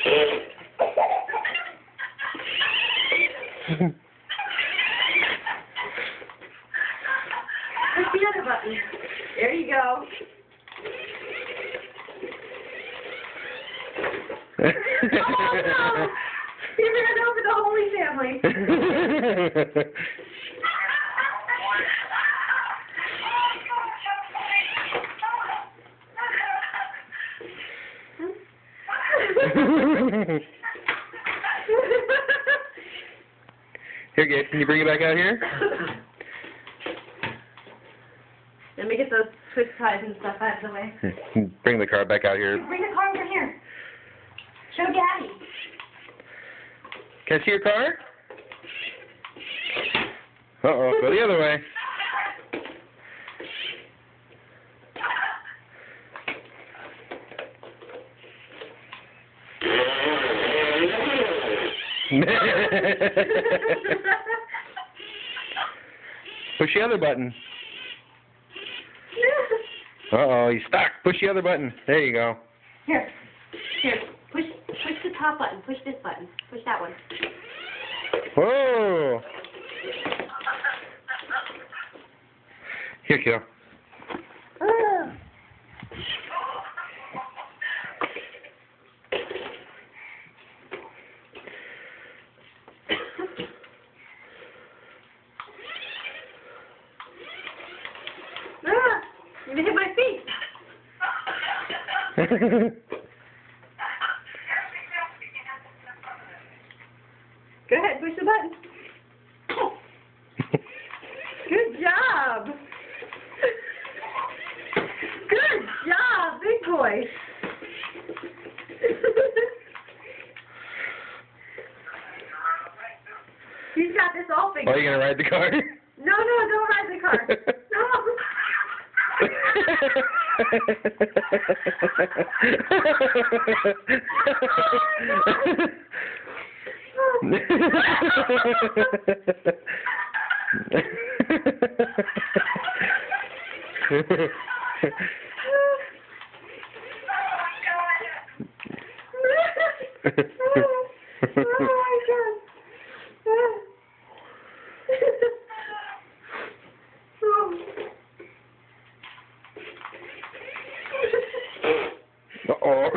Push the other button. There you go. Oh no! He ran over the Holy Family. Here, Gabe, can you bring it back out here? Let me get those twist ties and stuff out of the way. Bring the car back out here. Bring the car over here. Show Daddy. Can I see your car? Uh-oh, go the other way. Push the other button. Uh-oh, he's stuck. Push the other button. There you go. Here. Push the top button. Push this button. Push that one. Whoa. Here, kiddo. You hit my feet. Go ahead, push the button. Good job. Good job, big boy. He's got this all figured out. Are you going to ride the car? No, don't ride the car. No. Uh-oh.